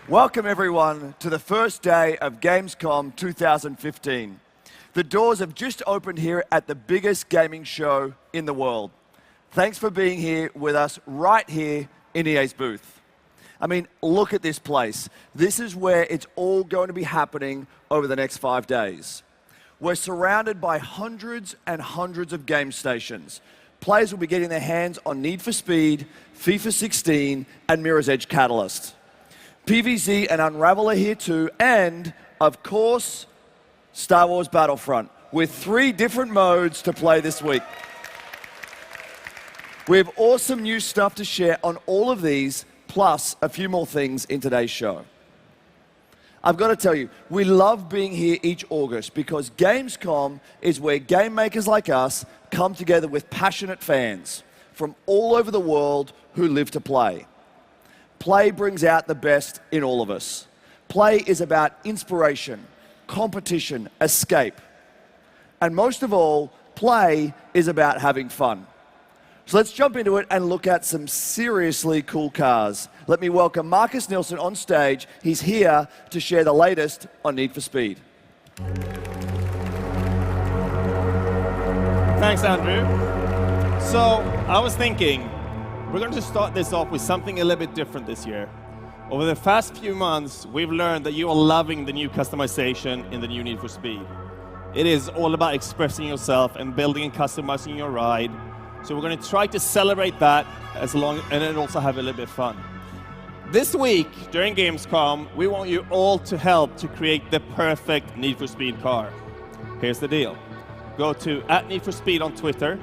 Welcome everyone to the first day of Gamescom 2015. The doors have just opened here at the biggest gaming show in the world. Thanks for being here with us right here in EA's booth. I mean, look at this place. This is where it's all going to be happening over the next 5 days. We're surrounded by hundreds and hundreds of game stations. Players will be getting their hands on Need for Speed, FIFA 16, and Mirror's Edge Catalyst. PvZ and Unravel are here too, and, of course, Star Wars Battlefront, with 3 different modes to play this week. We have awesome new stuff to share on all of these, plus a few more things in today's show. I've got to tell you, we love being here each August because Gamescom is where game makers like us come together with passionate fans from all over the world who live to play. Play brings out the best in all of us. Play is about inspiration, competition, escape. And most of all, play is about having fun. So let's jump into it and look at some seriously cool cars. Let me welcome Marcus Nielsen on stage. He's here to share the latest on Need for Speed. Thanks, Andrew. So, I was thinking, we're going to start this off with something a little bit different this year. Over the past few months, we've learned that you are loving the new customization in the new Need for Speed. It is all about expressing yourself and building and customizing your ride. So we're going to try to celebrate that and then also have a little bit of fun. This week, during Gamescom, we want you all to help to create the perfect Need for Speed car. Here's the deal. Go to @NeedForSpeed on Twitter.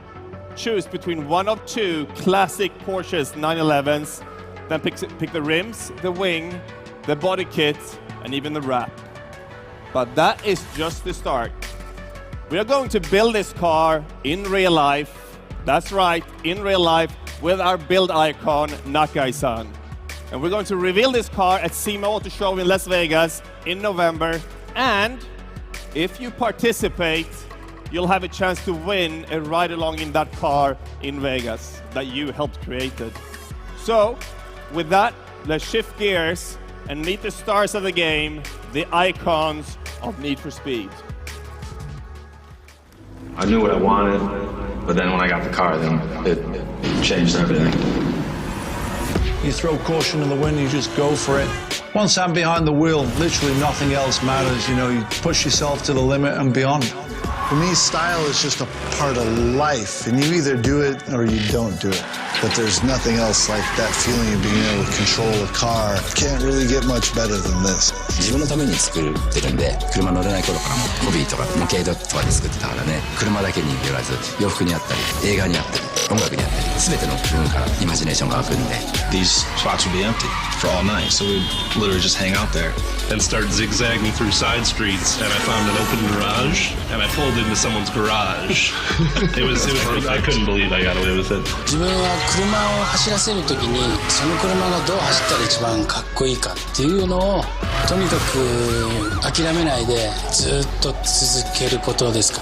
Choose between one of 2 classic Porsches 911s, then pick the rims, the wing, the body kit, and even the wrap. But that is just the start. We are going to build this car in real life. That's right, in real life, with our build icon, Nakai-san. And we're going to reveal this car at SEMA Auto Show in Las Vegas in November. And if you participate, you'll have a chance to win a ride-along in that car in Vegas that you helped create it. So, with that, let's shift gears and meet the stars of the game, the icons of Need for Speed. I knew what I wanted, but then when I got the car, then it changed everything. You throw caution to the wind, you just go for it. Once I'm behind the wheel, literally nothing else matters. You know, you push yourself to the limit and beyond. For me, style is just a part of life, and you either do it or you don't do it. But there's nothing else like that feeling of being able to control a car. Can't really get much better than this. 自分のために作ってるんで、車乗れない頃からもホビーとか模型とかで作ってたからね。車だけによらず、洋服にあったり、映画にあったり、音楽にあったり、全ての部分からイマジネーションが湧くんで。These spots would be empty for all night, so we'd literally just hang out there. And start zigzagging through side streets, and I found an open garage, and I pulled into someone's garage. it was I couldn't believe I got away with it. 自分は車を走らせるときに、その車がどう走ったら一番かっこいいかっていうのを、とにかく諦めないでずっと続けることですか。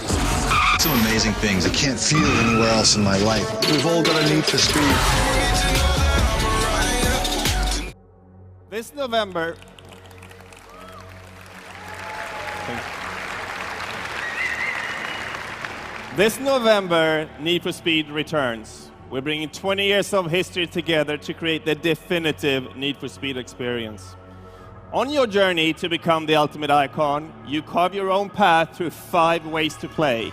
Some amazing things I can't feel anywhere else in my life. We've all got a need for speed. This November, Need for Speed returns. We're bringing 20 years of history together to create the definitive Need for Speed experience. On your journey to become the ultimate icon, you carve your own path through 5 ways to play: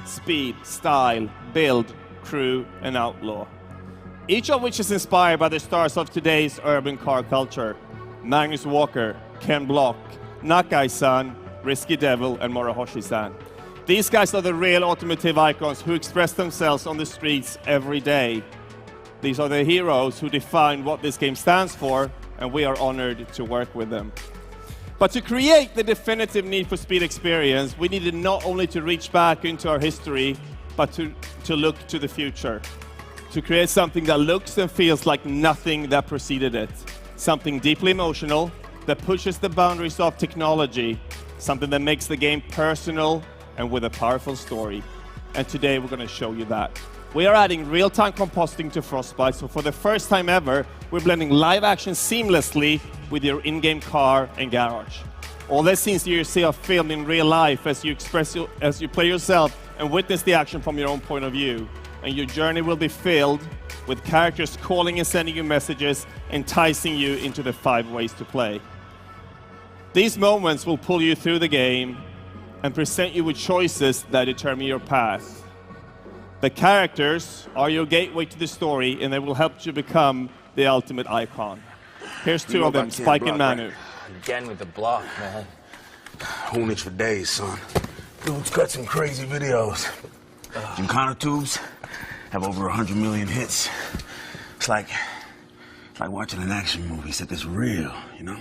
speed, style, build, crew, and outlaw. Each of which is inspired by the stars of today's urban car culture: Magnus Walker, Ken Block, Nakai-san, Risky Devil, and Morohoshi-san. These guys are the real automotive icons who express themselves on the streets every day. These are the heroes who define what this game stands for, and we are honored to work with them. But to create the definitive Need for Speed experience, we needed not only to reach back into our history, but to look to the future. To create something that looks and feels like nothing that preceded it. Something deeply emotional, that pushes the boundaries of technology, something that makes the game personal and with a powerful story. And today we're going to show you that. We are adding real-time compositing to Frostbite, so for the first time ever, we're blending live action seamlessly with your in-game car and garage. All the scenes you see are filmed in real life as you play yourself and witness the action from your own point of view. And your journey will be filled with characters calling and sending you messages, enticing you into the 5 ways to play. These moments will pull you through the game and present you with choices that determine your path. The characters are your gateway to the story, and they will help you become the ultimate icon. Here's 2 of them, Spike and Manu. Again with the block, man. Holding it for days, son. Dude's got some crazy videos. Gymkhana tubes have over 100 million hits. It's like watching an action movie, except it's real, you know?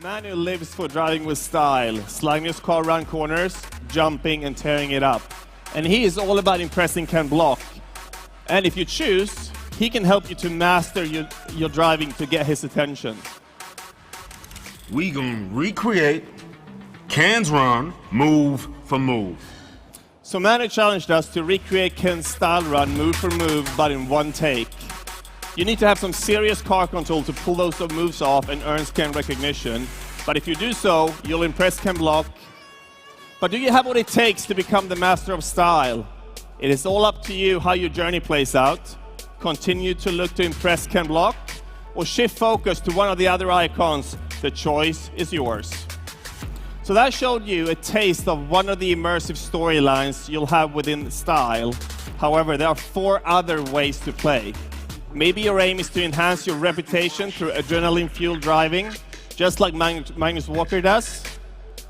Manu lives for driving with style, sliding his car around corners, jumping and tearing it up. And he is all about impressing Ken Block. And if you choose, he can help you to master your driving to get his attention. We gonna recreate Ken's run, move for move. So Manu challenged us to recreate Ken's style run, move for move, but in one take. You need to have some serious car control to pull those moves off and earn Ken recognition. But if you do so, you'll impress Ken Block. But do you have what it takes to become the master of style? It is all up to you how your journey plays out. Continue to look to impress Ken Block, or shift focus to one of the other icons. The choice is yours. So that showed you a taste of one of the immersive storylines you'll have within style. However, there are 4 other ways to play. Maybe your aim is to enhance your reputation through adrenaline-fueled driving, just like Magnus Walker does.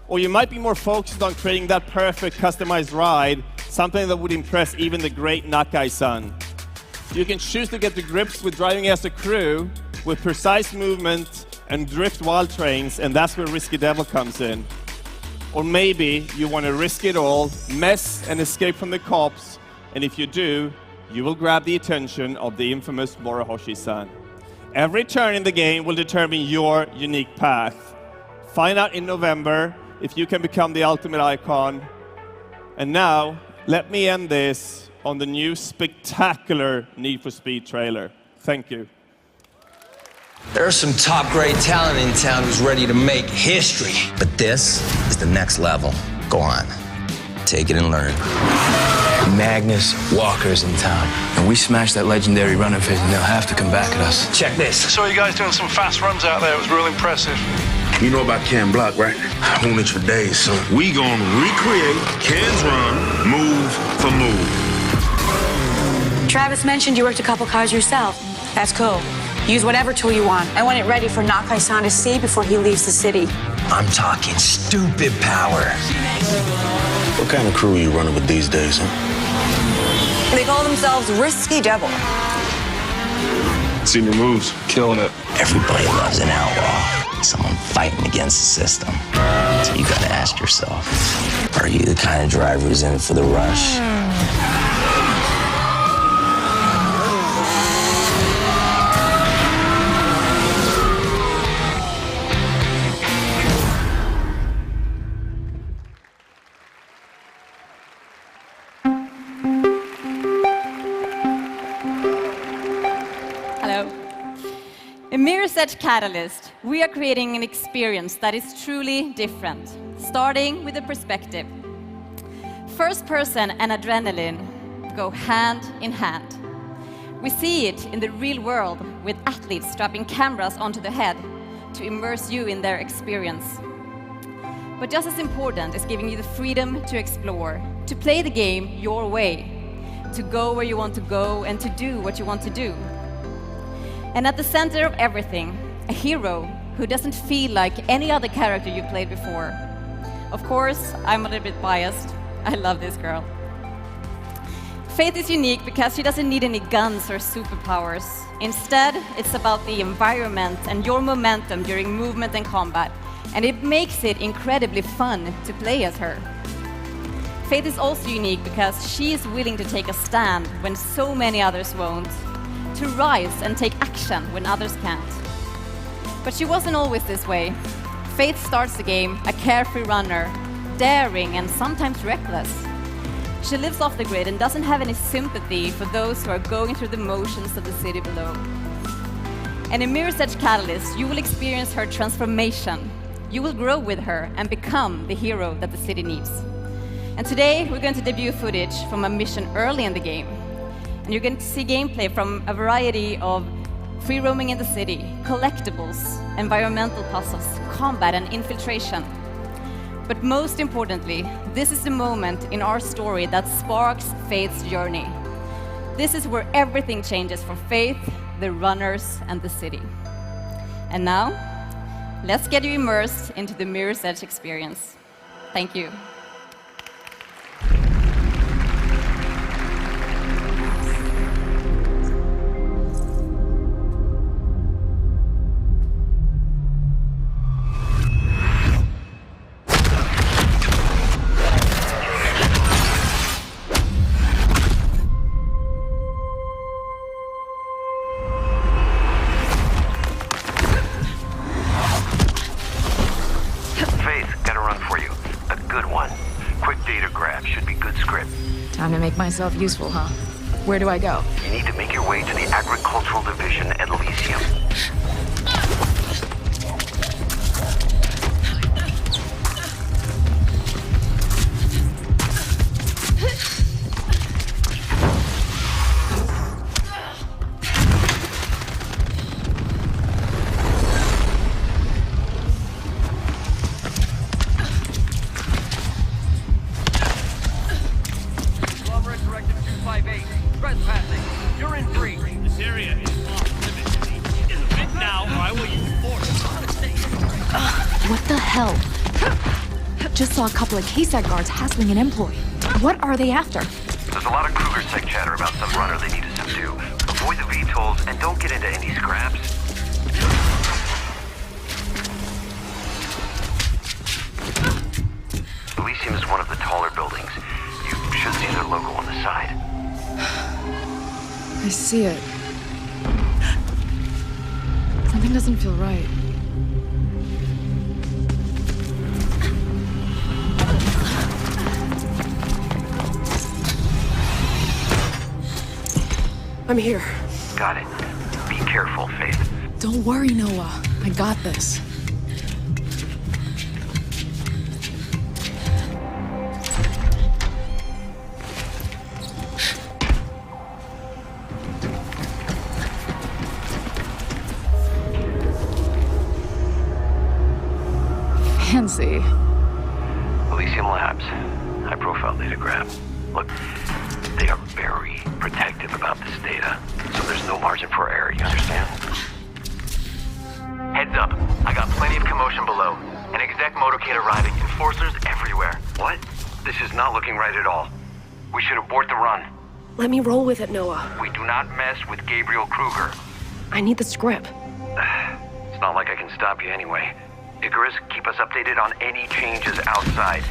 Or you might be more focused on creating that perfect customized ride, something that would impress even the great Nakai-san. You can choose to get to grips with driving as a crew, with precise movement and drift wild trains, and that's where Risky Devil comes in. Or maybe you want to risk it all, mess and escape from the cops, and if you do, you will grab the attention of the infamous Morohoshi-san. Every turn in the game will determine your unique path. Find out in November if you can become the ultimate icon. And now, let me end this on the new spectacular Need for Speed trailer. Thank you. There's some top-grade talent in town who's ready to make history. But this is the next level. Go on. Take it and learn. Magnus Walker's in town. And we smashed that legendary run of his, and they'll have to come back at us. Check this. Saw you guys doing some fast runs out there. It was real impressive. You know about Ken Block, right? Holding it for days, son. We gonna recreate Ken's run, move for move. Travis mentioned you worked a couple cars yourself. That's cool. Use whatever tool you want. I want it ready for Nakai-san to see before he leaves the city. I'm talking stupid power. What kind of crew are you running with these days, huh? They call themselves Risky Devil. Seen your moves, killing it. Everybody loves an outlaw. Someone fighting against the system. So you gotta ask yourself, are you the kind of driver who's in it for the rush? At Catalyst, we are creating an experience that is truly different, starting with a perspective. First person and adrenaline go hand in hand. We see it in the real world with athletes strapping cameras onto the head to immerse you in their experience. But just as important is giving you the freedom to explore, to play the game your way, to go where you want to go and to do what you want to do. And at the center of everything, a hero who doesn't feel like any other character you played before. Of course, I'm a little bit biased. I love this girl. Faith is unique because she doesn't need any guns or superpowers. Instead, it's about the environment and your momentum during movement and combat, and it makes it incredibly fun to play as her. Faith is also unique because she is willing to take a stand when so many others won't, to rise and take action when others can't. But she wasn't always this way. Faith starts the game a carefree runner, daring and sometimes reckless. She lives off the grid and doesn't have any sympathy for those who are going through the motions of the city below. And in Mirror's Edge Catalyst, you will experience her transformation. You will grow with her and become the hero that the city needs. And today, we're going to debut footage from a mission early in the game. And you're going to see gameplay from a variety of free roaming in the city, collectibles, environmental puzzles, combat, and infiltration. But most importantly, this is the moment in our story that sparks Faith's journey. This is where everything changes for Faith, the runners, and the city. And now, let's get you immersed into the Mirror's Edge experience. Thank you. Time to make myself useful, huh? Where do I go? You need to make your way to the Agricultural Division at Elysium. Just saw a couple of KSAT guards hassling an employee. What are they after? There's a lot of Kruger sec chatter about some runner they need to subdue. Avoid the VTOLs and don't get into any scraps. Elysium is one of the taller buildings. You should see their logo on the side. I see it. Something doesn't feel right. I'm here. Got it. Be careful, Faith. Don't worry, Noah. I got this. Fancy. Elysium Labs. High-profile data grab. Look, they are very protective about this data, so there's no margin for error, you understand? Heads up, I got plenty of commotion below. An exec motorcade arriving, enforcers everywhere. What? This is not looking right at all. We should abort the run. Let me roll with it, Noah. We do not mess with Gabriel Kruger. I need the script. It's not like I can stop you anyway. Icarus, keep us updated on any changes outside.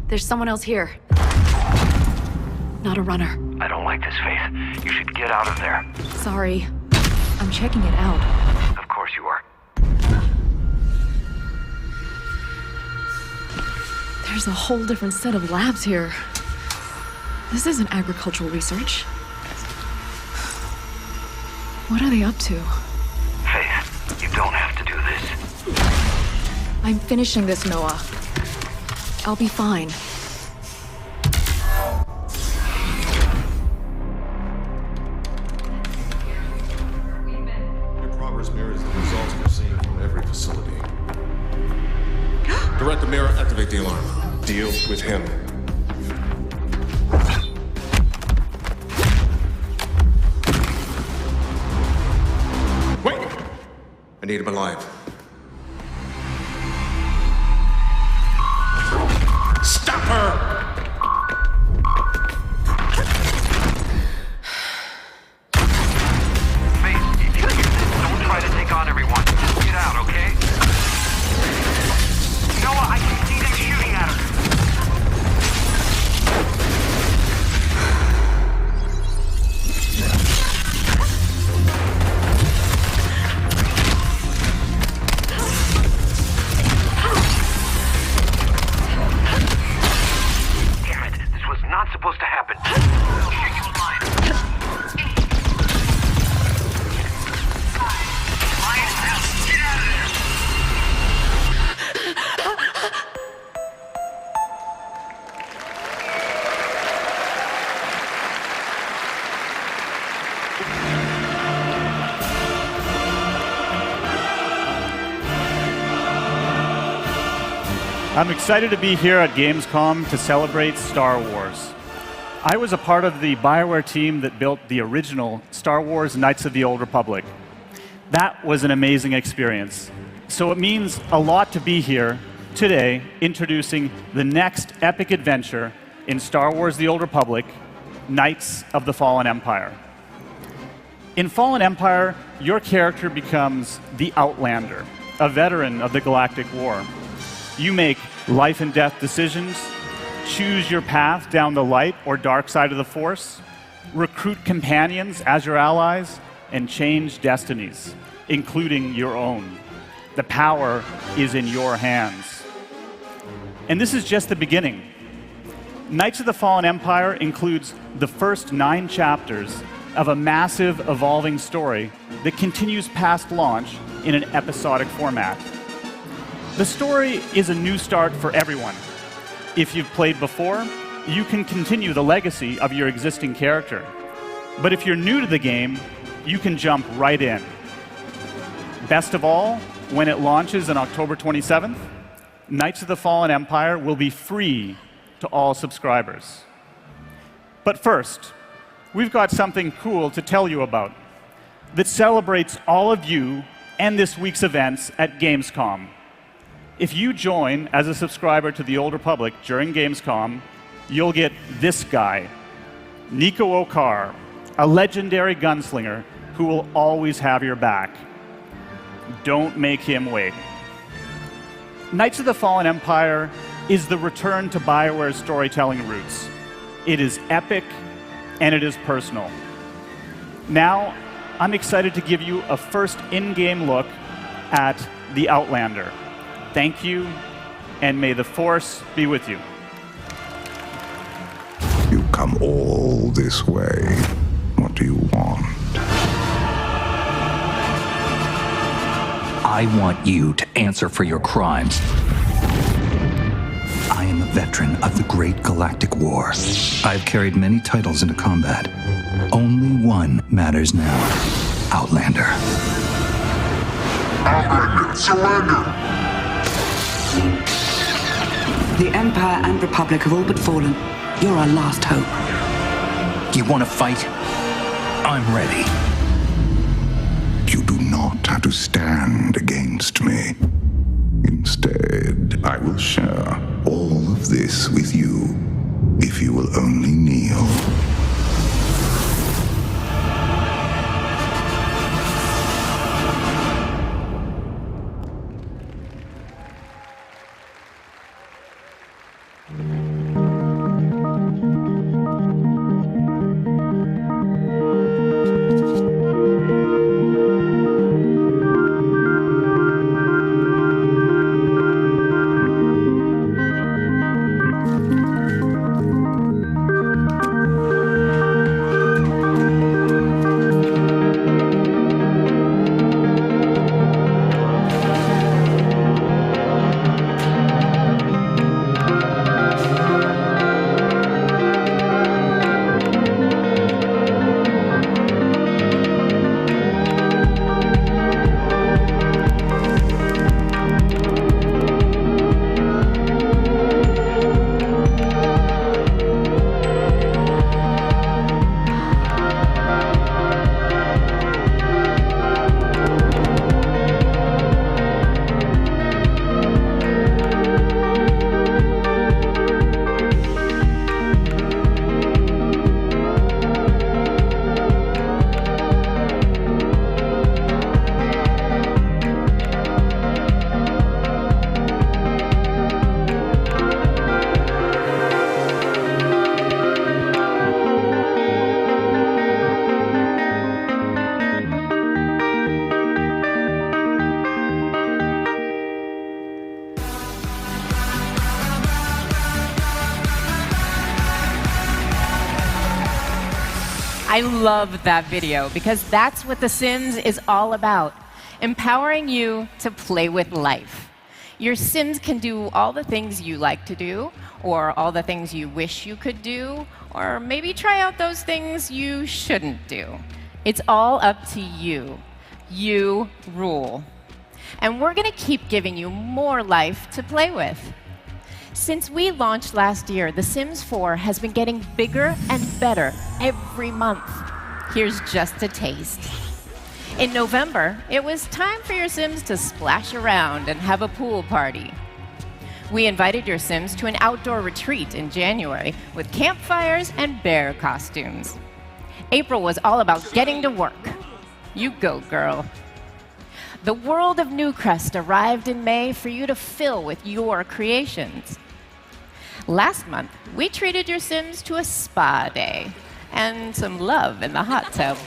There's someone else here. Not a runner. I don't like this, Faith. You should get out of there. Sorry. I'm checking it out. Of course you are. There's a whole different set of labs here. This isn't agricultural research. What are they up to? Faith, you don't have to do this. I'm finishing this, Noah. I'll be fine. Your progress mirrors the results we're seeing from every facility. Direct the mirror, activate the alarm. Deal with him. Wait! I need him alive. Stop her! I'm excited to be here at Gamescom to celebrate Star Wars. I was a part of the BioWare team that built the original Star Wars Knights of the Old Republic. That was an amazing experience. So it means a lot to be here today introducing the next epic adventure in Star Wars The Old Republic, Knights of the Fallen Empire. In Fallen Empire, your character becomes the Outlander, a veteran of the Galactic War. You make life and death decisions, choose your path down the light or dark side of the Force, recruit companions as your allies, and change destinies, including your own. The power is in your hands. And this is just the beginning. Knights of the Fallen Empire includes the first 9 chapters of a massive, evolving story that continues past launch in an episodic format. The story is a new start for everyone. If you've played before, you can continue the legacy of your existing character. But if you're new to the game, you can jump right in. Best of all, when it launches on October 27th, Knights of the Fallen Empire will be free to all subscribers. But first, we've got something cool to tell you about that celebrates all of you and this week's events at Gamescom. If you join as a subscriber to the Old Republic during Gamescom, you'll get this guy, Nico Okar, a legendary gunslinger who will always have your back. Don't make him wait. Knights of the Fallen Empire is the return to BioWare's storytelling roots. It is epic, and it is personal. Now, I'm excited to give you a first in-game look at the Outlander. Thank you, and may the Force be with you. You come all this way. What do you want? I want you to answer for your crimes. I am a veteran of the Great Galactic War. I've carried many titles into combat. Only one matters now. Outlander. Outlander, surrender! The Empire and Republic have all but fallen. You're our last hope. You want to fight? I'm ready. You do not have to stand against me. Instead, I will share all of this with you, if you will only kneel. I love that video because that's what The Sims is all about, empowering you to play with life. Your Sims can do all the things you like to do, or all the things you wish you could do, or maybe try out those things you shouldn't do. It's all up to you. You rule. And we're going to keep giving you more life to play with. Since we launched last year, The Sims 4 has been getting bigger and better every month. Here's just a taste. In November, it was time for your Sims to splash around and have a pool party. We invited your Sims to an outdoor retreat in January with campfires and bear costumes. April was all about getting to work. You go, girl. The world of Newcrest arrived in May for you to fill with your creations. Last month, we treated your Sims to a spa day and some love in the hot tub.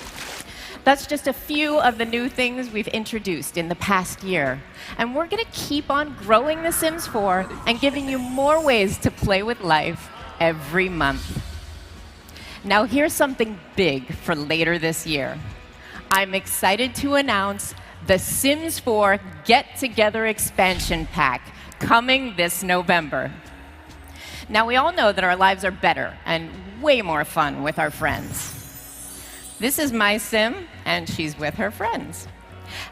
That's just a few of the new things we've introduced in the past year. And we're going to keep on growing The Sims 4 and giving you more ways to play with life every month. Now here's something big for later this year. I'm excited to announce The Sims 4 Get Together Expansion Pack coming this November. Now we all know that our lives are better and way more fun with our friends. This is my Sim, and she's with her friends.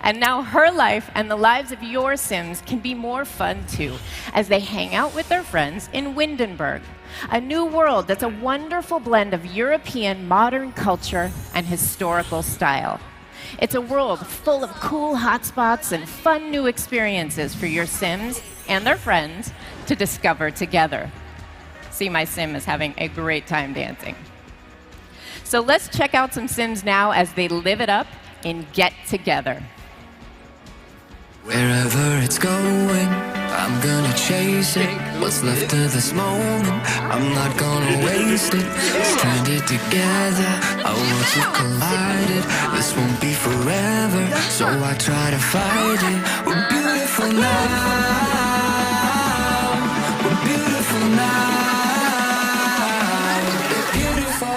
And now her life and the lives of your Sims can be more fun too, as they hang out with their friends in Windenburg, a new world that's a wonderful blend of European modern culture and historical style. It's a world full of cool hotspots and fun new experiences for your Sims and their friends to discover together. See, my Sim is having a great time dancing. So let's check out some Sims now as they live it up in Get Together. Wherever it's going, I'm gonna chase it. What's left of this moment, I'm not gonna waste it. Stranded together, our worlds have collided. This won't be forever, so I try to fight it. We're beautiful now. We're beautiful now. We're beautiful.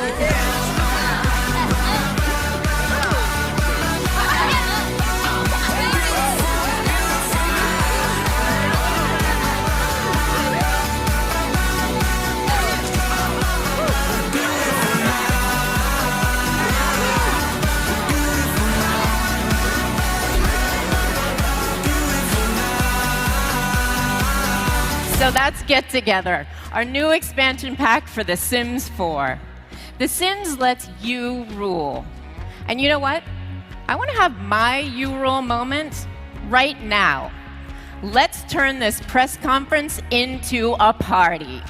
So that's Get Together, our new expansion pack for The Sims 4. The Sims lets you rule. And you know what? I want to have my you rule moment right now. Let's turn this press conference into a party.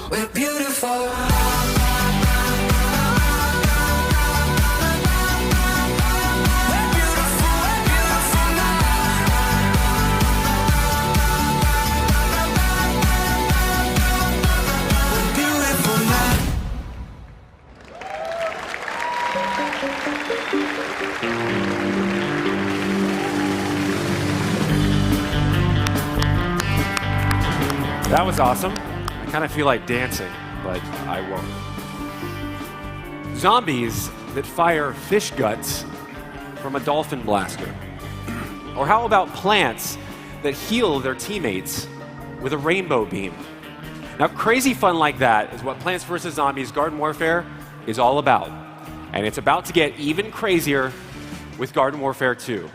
We're beautiful. That was awesome. I kind of feel like dancing, but I won't. Zombies that fire fish guts from a dolphin blaster. Or how about plants that heal their teammates with a rainbow beam? Now, crazy fun like that is what Plants vs. Zombies Garden Warfare is all about. And it's about to get even crazier with Garden Warfare 2.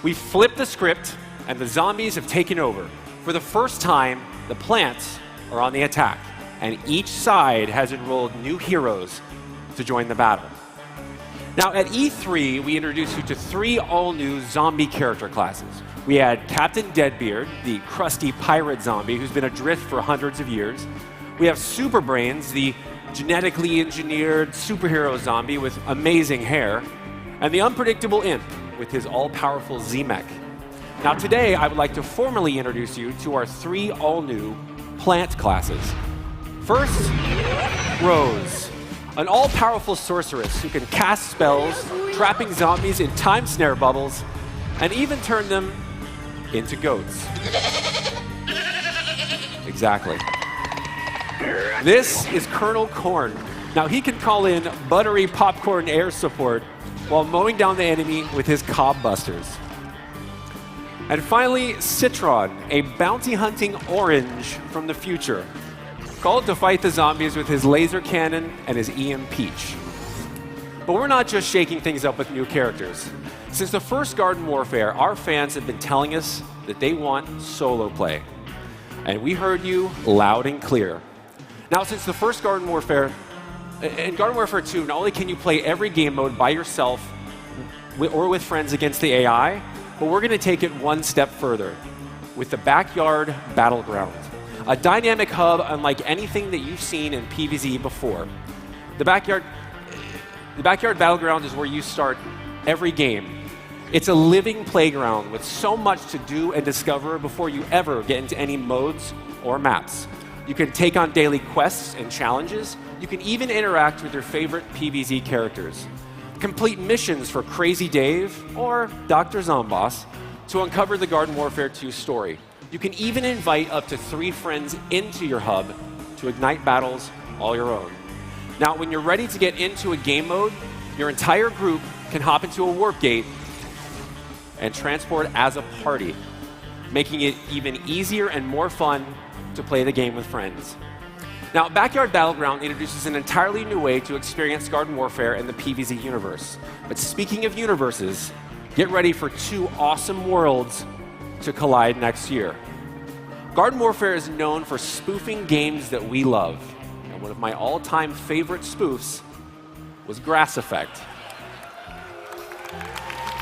We flipped the script, and the zombies have taken over. For the first time, the plants are on the attack, and each side has enrolled new heroes to join the battle. Now, at E3, we introduced you to 3 all-new zombie character classes. We had Captain Deadbeard, the crusty pirate zombie who's been adrift for hundreds of years. We have Superbrains, the genetically engineered superhero zombie with amazing hair. And the unpredictable Imp with his all-powerful Z-Mech. Now today, I would like to formally introduce you to our 3 all-new plant classes. First, Rose, an all-powerful sorceress who can cast spells, trapping zombies in time snare bubbles, and even turn them into goats. Exactly. This is Colonel Corn. Now, he can call in buttery popcorn air support while mowing down the enemy with his cob busters. And finally, Citron, a bounty-hunting orange from the future, called to fight the zombies with his laser cannon and his EM Peach. But we're not just shaking things up with new characters. Since the first Garden Warfare, our fans have been telling us that they want solo play. And we heard you loud and clear. Now, since the first Garden Warfare, in Garden Warfare 2, not only can you play every game mode by yourself or with friends against the AI, but we're going to take it one step further with the Backyard Battleground, a dynamic hub unlike anything that you've seen in PvZ before. The Backyard Battleground is where you start every game. It's a living playground with so much to do and discover before you ever get into any modes or maps. You can take on daily quests and challenges. You can even interact with your favorite PvZ characters. Complete missions for Crazy Dave or Dr. Zomboss to uncover the Garden Warfare 2 story. You can even invite up to 3 friends into your hub to ignite battles all your own. Now, when you're ready to get into a game mode, your entire group can hop into a warp gate and transport as a party, making it even easier and more fun to play the game with friends. Now, Backyard Battleground introduces an entirely new way to experience Garden Warfare in the PvZ universe. But speaking of universes, get ready for 2 awesome worlds to collide next year. Garden Warfare is known for spoofing games that we love. And one of my all-time favorite spoofs was Grass Effect.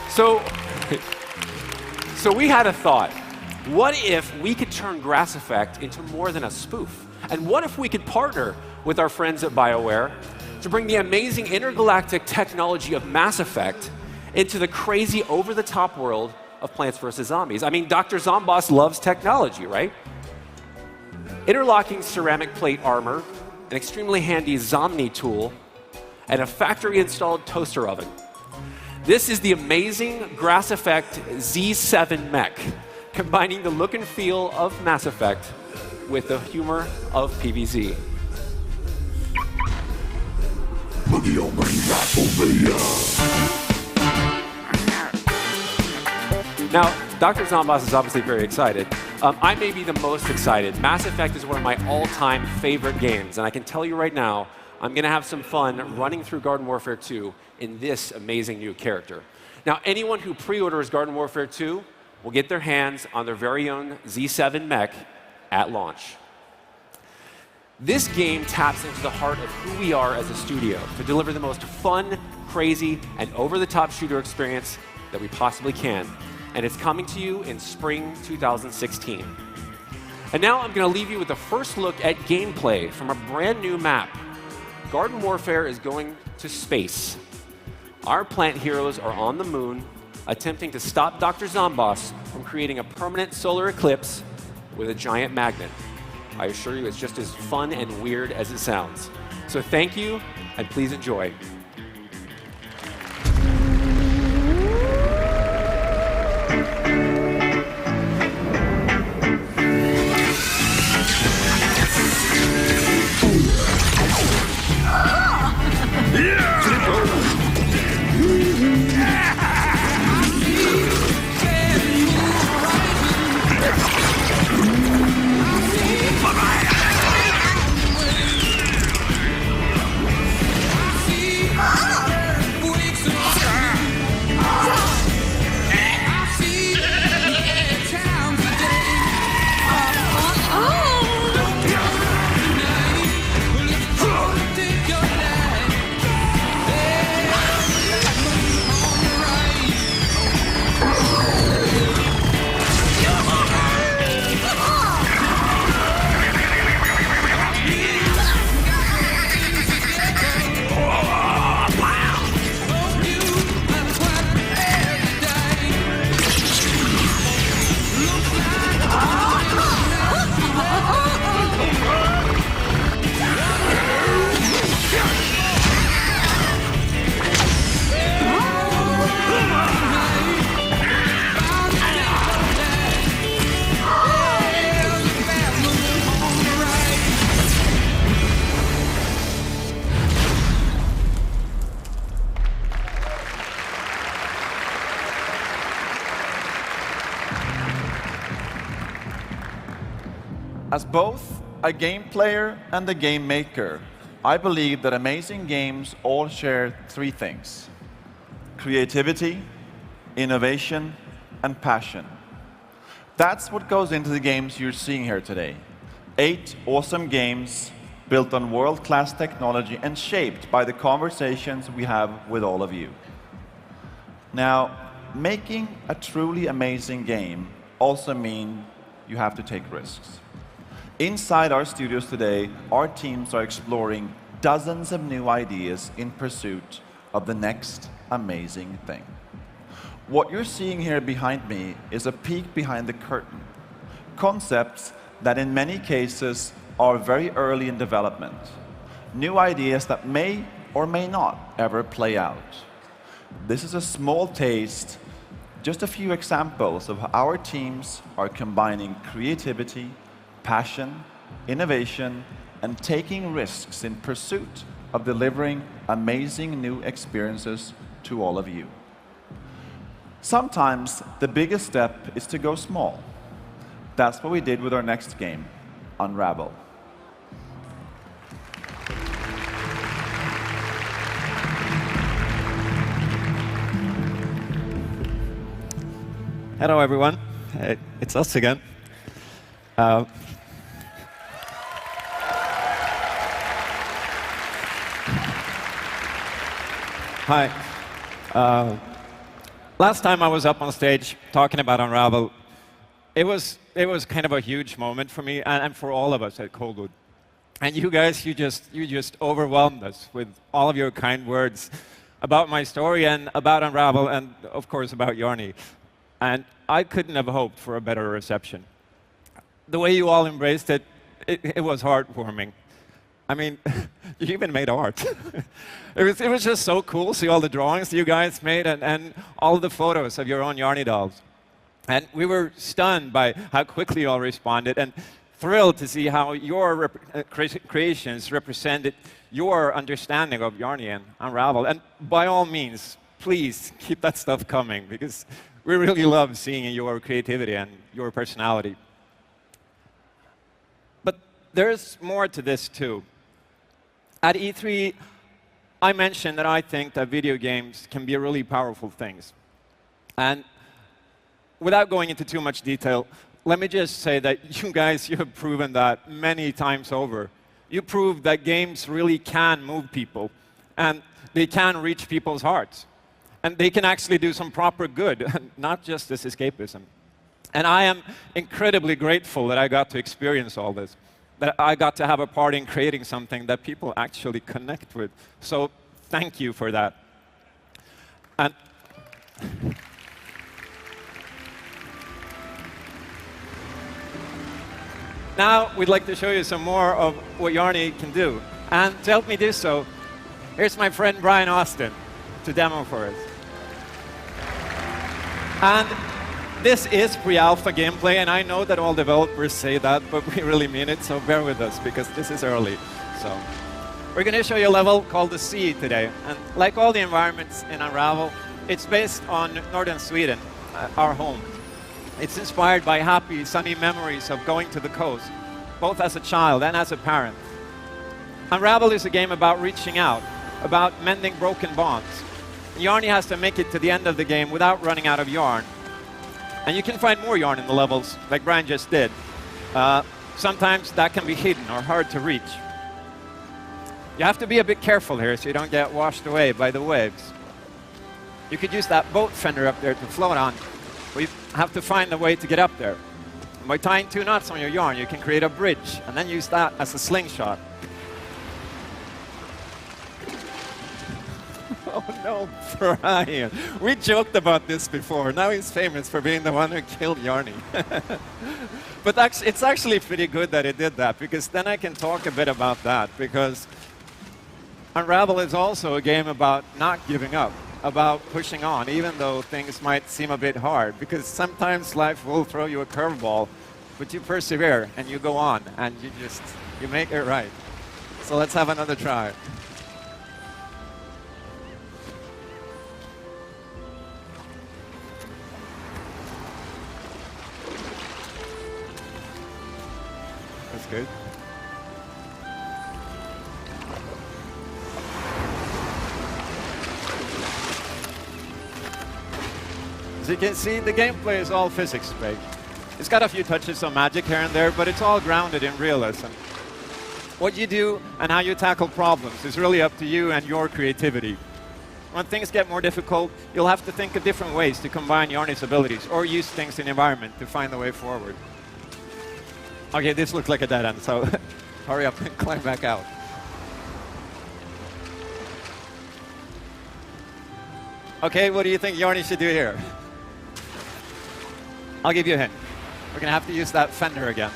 So we had a thought. What if we could turn Grass Effect into more than a spoof? And what if we could partner with our friends at BioWare to bring the amazing intergalactic technology of Mass Effect into the crazy over-the-top world of Plants vs. Zombies? I mean, Dr. Zomboss loves technology, right? Interlocking ceramic plate armor, an extremely handy Zomni tool, and a factory-installed toaster oven. This is the amazing Grass Effect Z7 mech, combining the look and feel of Mass Effect with the humor of PvZ. Now, Dr. Zomboss is obviously very excited. I may be the most excited. Mass Effect is one of my all-time favorite games, and I can tell you right now, I'm going to have some fun running through Garden Warfare 2 in this amazing new character. Now, anyone who pre-orders Garden Warfare 2 will get their hands on their very own Z7 mech at launch. This game taps into the heart of who we are as a studio to deliver the most fun, crazy, and over-the-top shooter experience that we possibly can. And it's coming to you in spring 2016. And now I'm going to leave you with the first look at gameplay from a brand new map. Garden Warfare is going to space. Our plant heroes are on the moon, attempting to stop Dr. Zomboss from creating a permanent solar eclipse with a giant magnet. I assure you it's just as fun and weird as it sounds. So thank you, and please enjoy. As both a game player and a game maker, I believe that amazing games all share three things: creativity, innovation, and passion. That's what goes into the games you're seeing here today. 8 awesome games built on world-class technology and shaped by the conversations we have with all of you. Now, making a truly amazing game also means you have to take risks. Inside our studios today, our teams are exploring dozens of new ideas in pursuit of the next amazing thing. What you're seeing here behind me is a peek behind the curtain. Concepts that in many cases are very early in development. New ideas that may or may not ever play out. This is a small taste, just a few examples of how our teams are combining creativity, passion, innovation, and taking risks in pursuit of delivering amazing new experiences to all of you. Sometimes the biggest step is to go small. That's what we did with our next game, Unravel. Hello, everyone. It's us again. Hi. Last time I was up on stage talking about Unravel, it was kind of a huge moment for me and for all of us at Coldwood. And you guys, you just overwhelmed us with all of your kind words about my story and about Unravel and, of course, about Yarny. And I couldn't have hoped for a better reception. The way you all embraced it, it was heartwarming. I mean, you even made art. It was just so cool to see all the drawings you guys made and all the photos of your own Yarny dolls. And we were stunned by how quickly you all responded and thrilled to see how your creations represented your understanding of Yarny and Unravel. And by all means, please keep that stuff coming, because we really love seeing your creativity and your personality. But there's more to this, too. At E3, I mentioned that I think that video games can be really powerful things. And without going into too much detail, let me just say that you guys, you have proven that many times over. You proved that games really can move people, and they can reach people's hearts. And they can actually do some proper good, not just this escapism. And I am incredibly grateful that I got to experience all this, that I got to have a part in creating something that people actually connect with. So thank you for that. And now we'd like to show you some more of what Yarny can do. And to help me do so, here's my friend Brian Austin to demo for us. And this is pre-alpha gameplay, and I know that all developers say that, but we really mean it, so bear with us, because this is early. So we're going to show you a level called the Sea today. And like all the environments in Unravel, it's based on northern Sweden, our home. It's inspired by happy, sunny memories of going to the coast, both as a child and as a parent. Unravel is a game about reaching out, about mending broken bonds. Yarny has to make it to the end of the game without running out of yarn. And you can find more yarn in the levels, like Brian just did. Sometimes that can be hidden or hard to reach. You have to be a bit careful here so you don't get washed away by the waves. You could use that boat fender up there to float on, but you have to find a way to get up there. And by tying 2 knots on your yarn, you can create a bridge and then use that as a slingshot. Oh no, Brian. We joked about this before. Now he's famous for being the one who killed Yarny. But it's actually pretty good that he did that, because then I can talk a bit about that, because Unravel is also a game about not giving up, about pushing on, even though things might seem a bit hard, because sometimes life will throw you a curveball, but you persevere and you go on and you make it right. So let's have another try. That's good. As you can see, the gameplay is all physics-based. It's got a few touches of magic here and there, but it's all grounded in realism. What you do and how you tackle problems is really up to you and your creativity. When things get more difficult, you'll have to think of different ways to combine Yarny's abilities or use things in the environment to find the way forward. Okay, this looks like a dead end, so hurry up and climb back out. Okay, what do you think Yarny should do here? I'll give you a hint. We're going to have to use that fender again.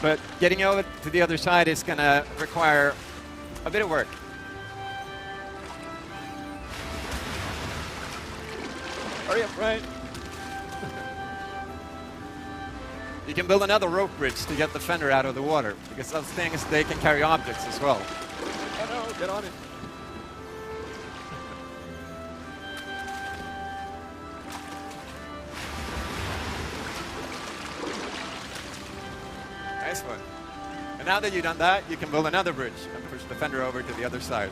But getting over to the other side is going to require a bit of work. Hurry up, right? You can build another rope bridge to get the fender out of the water, because those things, they can carry objects as well. Oh no, get on it. Nice one. And now that you've done that, you can build another bridge and push the fender over to the other side.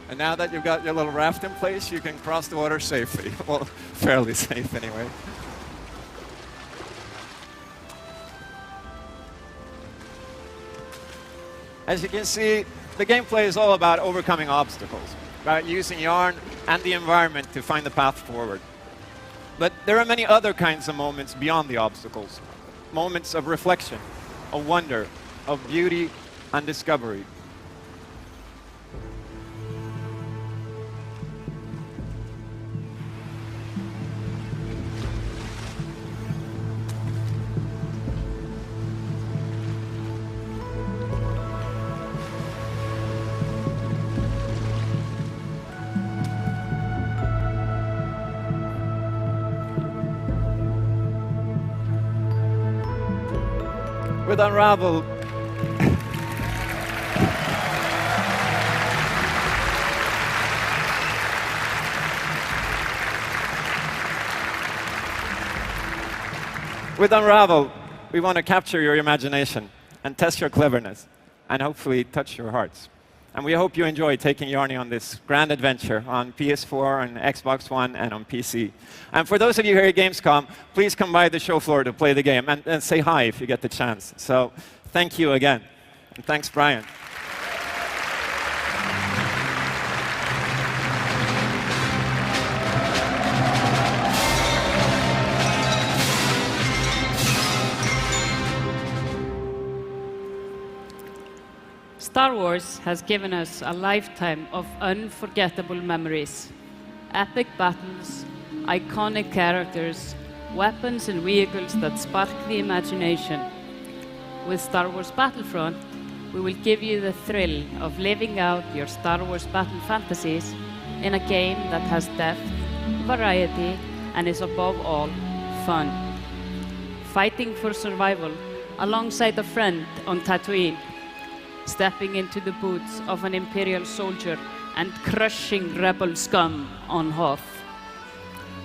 And now that you've got your little raft in place, you can cross the water safely. Well, fairly safe anyway. As you can see, the gameplay is all about overcoming obstacles, about using Yarn and the environment to find the path forward. But there are many other kinds of moments beyond the obstacles. Moments of reflection, of wonder, of beauty and discovery. With Unravel, we want to capture your imagination and test your cleverness and hopefully touch your hearts. And we hope you enjoy taking Yarny on this grand adventure on PS4, on Xbox One, and on PC. And for those of you here at Gamescom, please come by the show floor to play the game and say hi if you get the chance. So thank you again. And thanks, Brian. Star Wars has given us a lifetime of unforgettable memories. Epic battles, iconic characters, weapons and vehicles that spark the imagination. With Star Wars Battlefront, we will give you the thrill of living out your Star Wars battle fantasies in a game that has depth, variety, and is above all, fun. Fighting for survival alongside a friend on Tatooine, stepping into the boots of an Imperial soldier and crushing rebel scum on Hoth.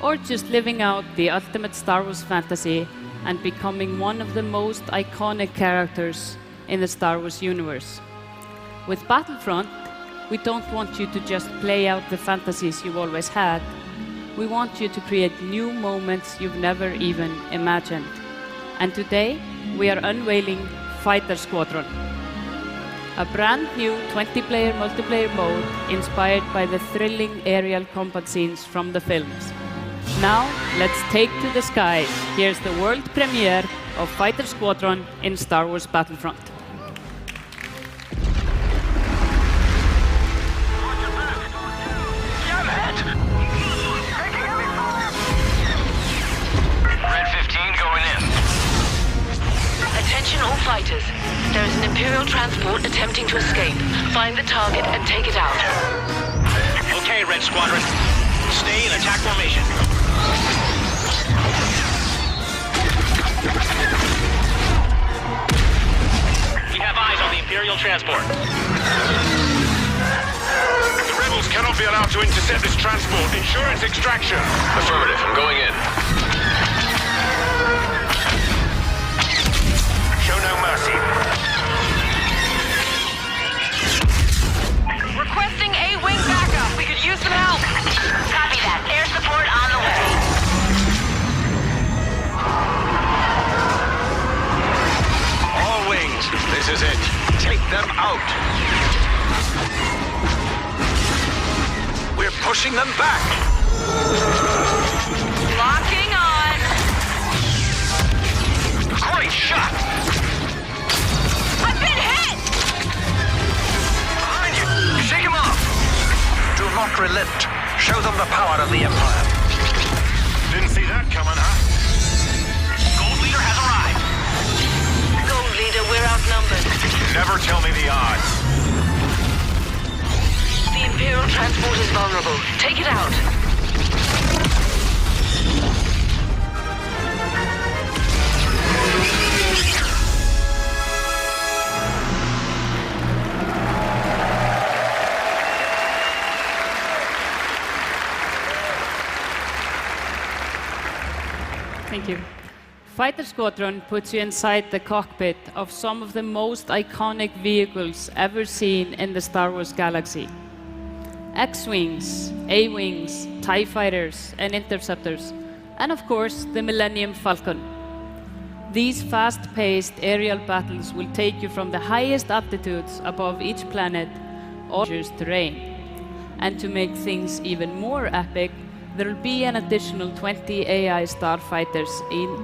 Or just living out the ultimate Star Wars fantasy and becoming one of the most iconic characters in the Star Wars universe. With Battlefront, we don't want you to just play out the fantasies you've always had. We want you to create new moments you've never even imagined. And today, we are unveiling Fighter Squadron, a brand new 20-player multiplayer mode inspired by the thrilling aerial combat scenes from the films. Now, let's take to the skies. Here's the world premiere of Fighter Squadron in Star Wars Battlefront. Red 15 going in. Attention all fighters. There is an Imperial transport attempting to escape. Find the target and take it out. Okay, Red Squadron. Stay in attack formation. We have eyes on the Imperial transport. The rebels cannot be allowed to intercept this transport. Ensure its extraction. Affirmative. I'm going in. Show no mercy. Requesting A-wing backup. We could use some help. Copy that. Air support on the way. All wings, this is it. Take them out. We're pushing them back. Locking on. Great shot. I've been hit! Behind you. Shake him off. Do not relent. Show them the power of the Empire. Didn't see that coming, huh? Gold Leader has arrived. Gold Leader, we're outnumbered. Never tell me the odds. The Imperial transport is vulnerable. Take it out. Thank you. Fighter Squadron puts you inside the cockpit of some of the most iconic vehicles ever seen in the Star Wars galaxy. X-Wings, A-Wings, TIE Fighters, and Interceptors, and of course, the Millennium Falcon. These fast-paced aerial battles will take you from the highest altitudes above each planet, all terrain. And to make things even more epic, there will be an additional 20 AI starfighters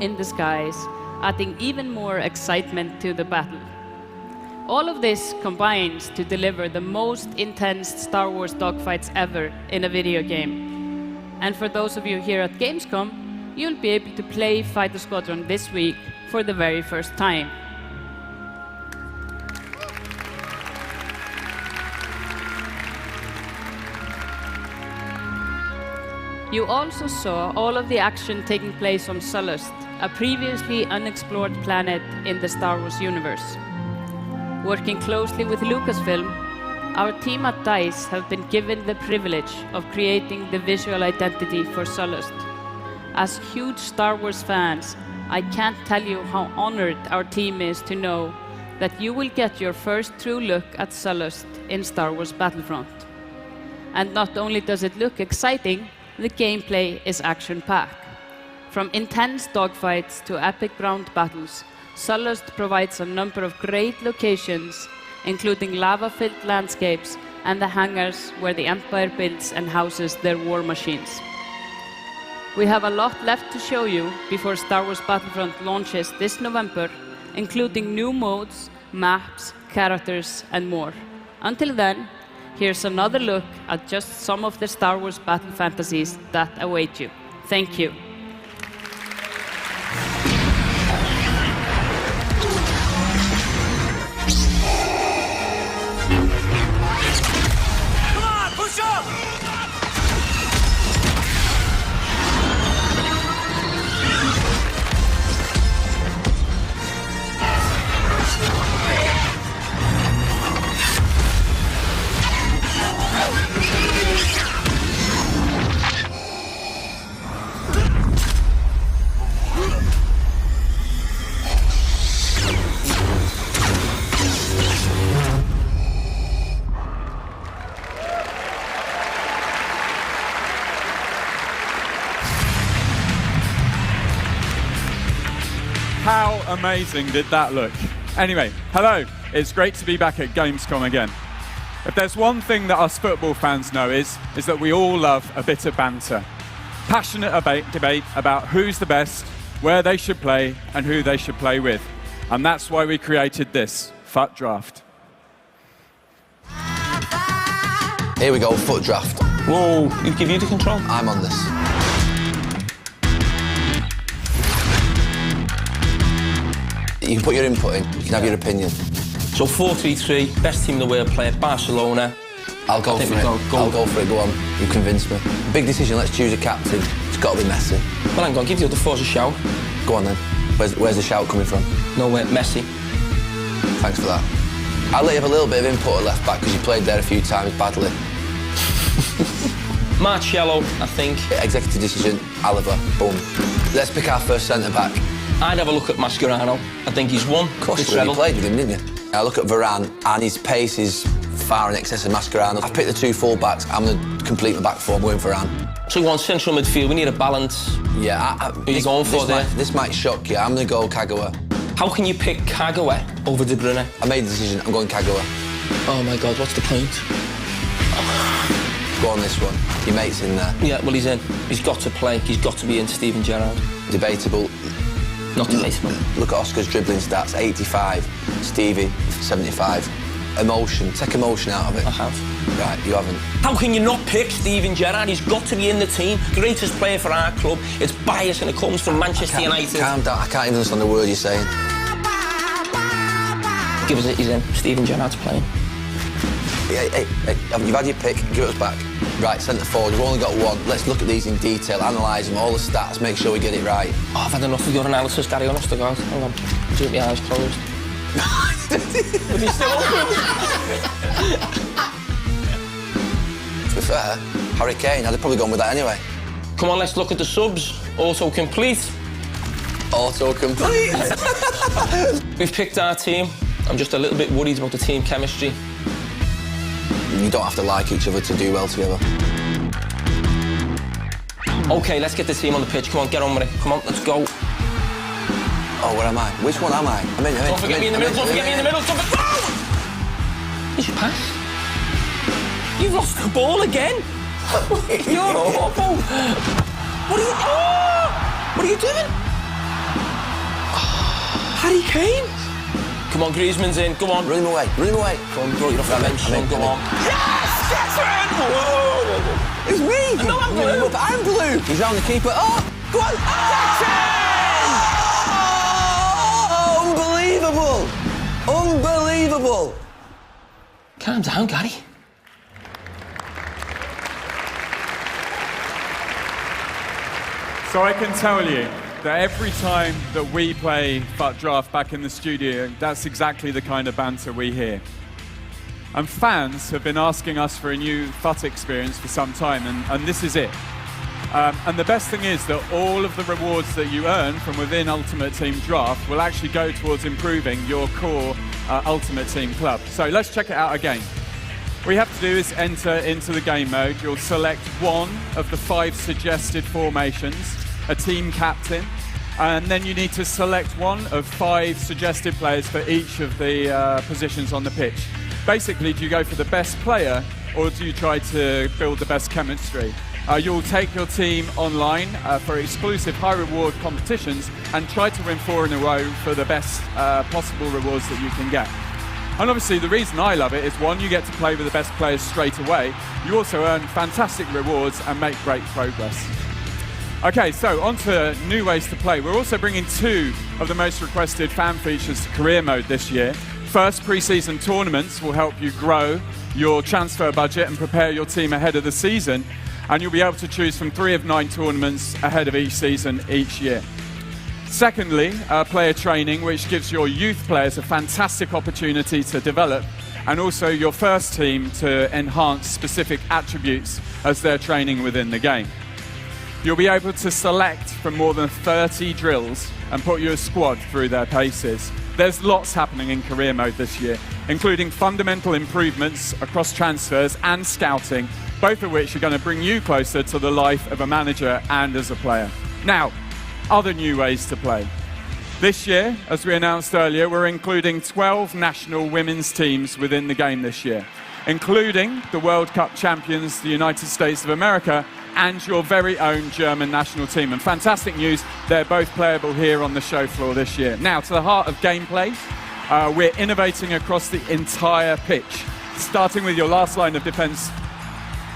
in the skies, adding even more excitement to the battle. All of this combines to deliver the most intense Star Wars dogfights ever in a video game. And for those of you here at Gamescom, you'll be able to play Fighter Squadron this week for the very first time. You also saw all of the action taking place on Sullust, a previously unexplored planet in the Star Wars universe. Working closely with Lucasfilm, our team at DICE have been given the privilege of creating the visual identity for Sullust. As huge Star Wars fans, I can't tell you how honored our team is to know that you will get your first true look at Sullust in Star Wars Battlefront. And not only does it look exciting, the gameplay is action-packed. From intense dogfights to epic ground battles, Sullust provides a number of great locations, including lava-filled landscapes and the hangars where the Empire builds and houses their war machines. We have a lot left to show you before Star Wars Battlefront launches this November, including new modes, maps, characters, and more. Until then, here's another look at just some of the Star Wars battle fantasies that await you. Thank you. Come on, push up! How amazing did that look? Anyway, hello. It's great to be back at Gamescom again. If there's one thing that us football fans know is that we all love a bit of banter. Passionate debate about who's the best, where they should play, and who they should play with. And that's why we created this, FUT Draft. Here we go, FUT Draft. Whoa, you give you the control? I'm on this. You can put your input in, you can have your opinion. So 4-3-3, best team in the world player, Barcelona. I'll go for it. I'll go for it, go on. You convinced me. Big decision, let's choose a captain. It's got to be Messi. Well, hang on, give the other fours a shout. Go on then. Where's the shout coming from? No way, Messi. Thanks for that. I'll let you have a little bit of input at left back because you played there a few times badly. Marcello, I think. Executive decision, Oliver, boom. Let's pick our first centre-back. I'd have a look at Mascherano. I think he's won. Of course, you played with him, didn't you? I look at Varane, and his pace is far in excess of Mascherano. I've picked the two full-backs. I'm going to complete my back four, I'm going Varane. So you want central midfield, we need a balance. Yeah, who are you going for there? This might shock you, I'm going to go Kagawa. How can you pick Kagawa over De Bruyne? I made the decision, I'm going Kagawa. Oh my God, what's the point? Go on this one, your mate's in there. Yeah, well he's in. He's got to play, he's got to be in, Steven Gerrard. Debatable. Not debatable. Look at Oscar's dribbling stats, 85. Stevie, 75. Emotion, take emotion out of it. I have. Right, you haven't. How can you not pick Steven Gerrard? He's got to be in the team. Greatest player for our club. It's bias and it comes from Manchester United. Calm down, I can't even understand the word you're saying. Give us it, he's in. Steven Gerrard's playing. Hey, you've had your pick, give it us back. Right, centre forward, we've only got one. Let's look at these in detail, analyse them, all the stats, make sure we get it right. Oh, I've had enough of your analysis, Gary, honest to God. Hang on, do it with my eyes closed. But he's still open. To be fair, Harry Kane, I'd have probably gone with that anyway. Come on, let's look at the subs. Auto-complete. Auto-complete. We've picked our team. I'm just a little bit worried about the team chemistry. You don't have to like each other to do well together. OK, let's get the team on the pitch. Come on, get on with it. Come on, let's go. Oh, where am I? Which one am I? I'm in. Don't forget me in the middle, don't forget me in the middle. Here's your pass. You've lost the ball again. You're awful. What are you doing? Harry Kane? Come on, Griezmann's in. Go on. Run him away. Run him away. Come on, you're off the bench. Go on. Yes! Jackson! Whoa! It's me! No, I'm blue. I'm blue. He's round the keeper. Oh! Go on! Jackson! Oh! Unbelievable! Unbelievable! Calm down, Gary. So I can tell you that every time that we play FUT Draft back in the studio, that's exactly the kind of banter we hear. And fans have been asking us for a new FUT experience for some time, and this is it. And the best thing is that all of the rewards that you earn from within Ultimate Team Draft will actually go towards improving your core Ultimate Team club. So let's check it out again. What you have to do is enter into the game mode. You'll select one of the 5 suggested formations, a team captain, and then you need to select one of 5 suggested players for each of the positions on the pitch. Basically, do you go for the best player, or do you try to build the best chemistry? You'll take your team online for exclusive high-reward competitions and try to win 4 in a row for the best possible rewards that you can get. And obviously, the reason I love it is, one, you get to play with the best players straight away. You also earn fantastic rewards and make great progress. Okay, so on to new ways to play. We're also bringing 2 of the most requested fan features to career mode this year. First, pre-season tournaments will help you grow your transfer budget and prepare your team ahead of the season. And you'll be able to choose from 3 of 9 tournaments ahead of each season each year. Secondly, player training, which gives your youth players a fantastic opportunity to develop, and also your first team to enhance specific attributes as they're training within the game. You'll be able to select from more than 30 drills and put your squad through their paces. There's lots happening in career mode this year, including fundamental improvements across transfers and scouting, both of which are going to bring you closer to the life of a manager and as a player. Now, other new ways to play. This year, as we announced earlier, we're including 12 national women's teams within the game this year, including the World Cup champions, the United States of America, and your very own German national team. And fantastic news, they're both playable here on the show floor this year. Now, to the heart of gameplay, we're innovating across the entire pitch, starting with your last line of defense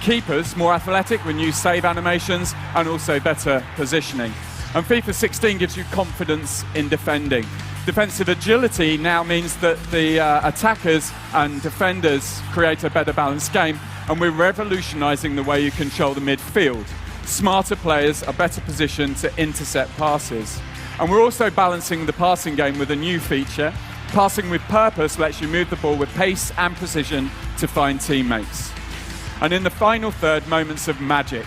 keepers, more athletic with new save animations and also better positioning. And FIFA 16 gives you confidence in defending. Defensive agility now means that the attackers and defenders create a better balanced game, and we're revolutionizing the way you control the midfield. Smarter players are better positioned to intercept passes. And we're also balancing the passing game with a new feature. Passing with purpose lets you move the ball with pace and precision to find teammates. And in the final third, moments of magic.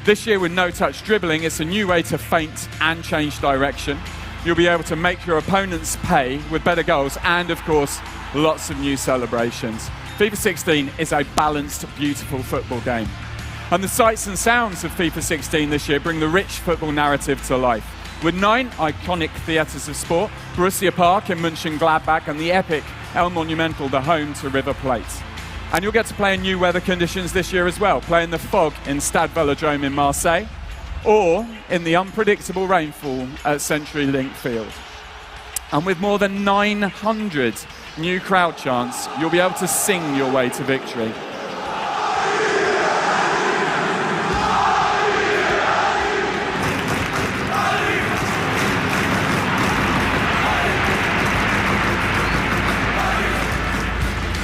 This year with no-touch dribbling, it's a new way to feint and change direction. You'll be able to make your opponents pay with better goals and, of course, lots of new celebrations. FIFA 16 is a balanced, beautiful football game. And the sights and sounds of FIFA 16 this year bring the rich football narrative to life. With 9 iconic theatres of sport, Borussia Park in Mönchengladbach and the epic El Monumental, the home to River Plate. And you'll get to play in new weather conditions this year as well, play in the fog in Stade Velodrome in Marseille, or in the unpredictable rainfall at CenturyLink Field. And with more than 900 new crowd chants, you'll be able to sing your way to victory.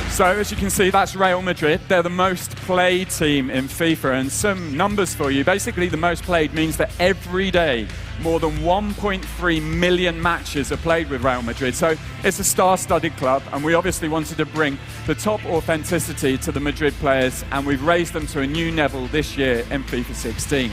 So as you can see, that's Real Madrid. They're the most played team in FIFA, and some numbers for you. Basically, the most played means that every day, more than 1.3 million matches are played with Real Madrid. So it's a star-studded club, and we obviously wanted to bring the top authenticity to the Madrid players, and we've raised them to a new level this year in FIFA 16.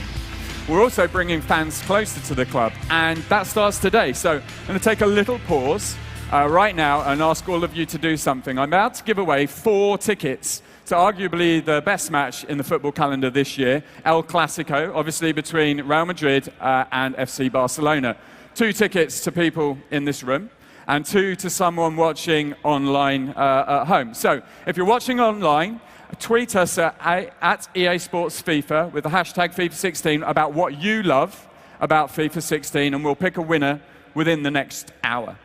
We're also bringing fans closer to the club, and that starts today. So I'm going to take a little pause right now and ask all of you to do something. I'm about to give away 4 tickets to arguably the best match in the football calendar this year, El Clasico, obviously between Real Madrid and FC Barcelona. 2 tickets to people in this room and 2 to someone watching online at home. So if you're watching online, tweet us at EA Sports FIFA with the hashtag FIFA 16 about what you love about FIFA 16, and we'll pick a winner within the next hour.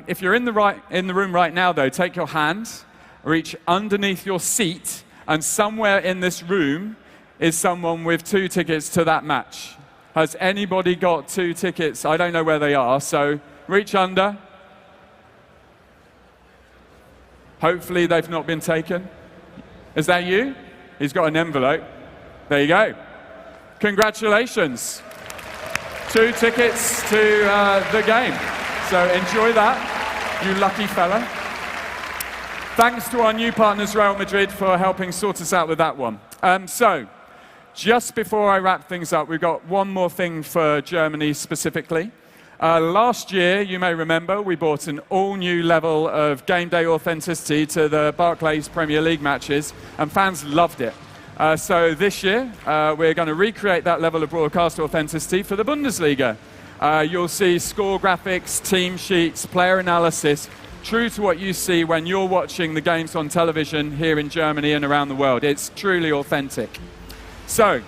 If you're in the room right now, though, take your hand, reach underneath your seat, and somewhere in this room is someone with 2 tickets to that match. Has anybody got 2 tickets? I don't know where they are, so reach under. Hopefully they've not been taken. Is that you? He's got an envelope. There you go. Congratulations. 2 tickets to the game. So enjoy that, you lucky fella. Thanks to our new partners, Real Madrid, for helping sort us out with that one. So, just before I wrap things up, we've got one more thing for Germany specifically. Last year, you may remember, we brought an all-new level of game day authenticity to the Barclays Premier League matches, and fans loved it. So this year, we're going to recreate that level of broadcast authenticity for the Bundesliga. You'll see score graphics, team sheets, player analysis, true to what you see when you're watching the games on television here in Germany and around the world. It's truly authentic. So,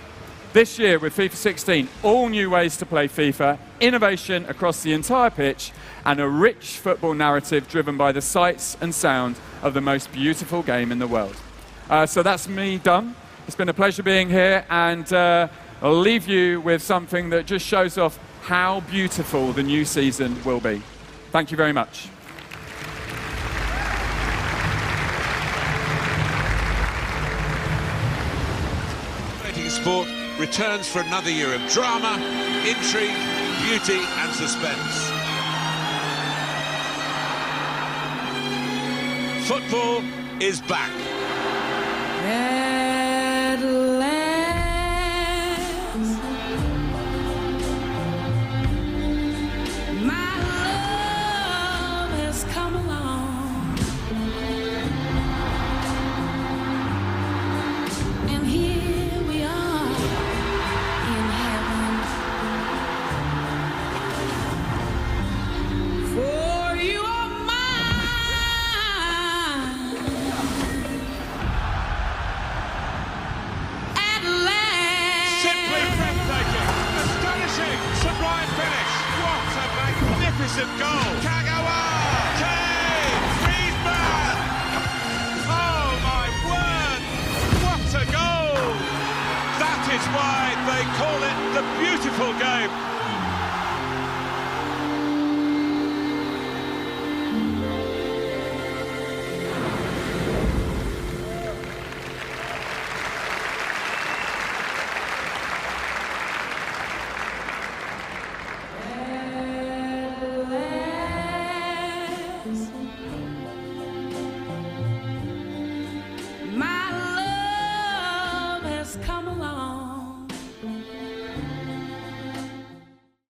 this year with FIFA 16, all new ways to play FIFA, innovation across the entire pitch, and a rich football narrative driven by the sights and sound of the most beautiful game in the world. So that's me done. It's been a pleasure being here, and I'll leave you with something that just shows off how beautiful the new season will be. Thank you very much. Sport returns for another year of drama, intrigue, beauty and suspense. Football is back. Magnificent goal! Kagawa! Kane! Griezmann! Oh my word! What a goal! That is why they call it the beautiful game.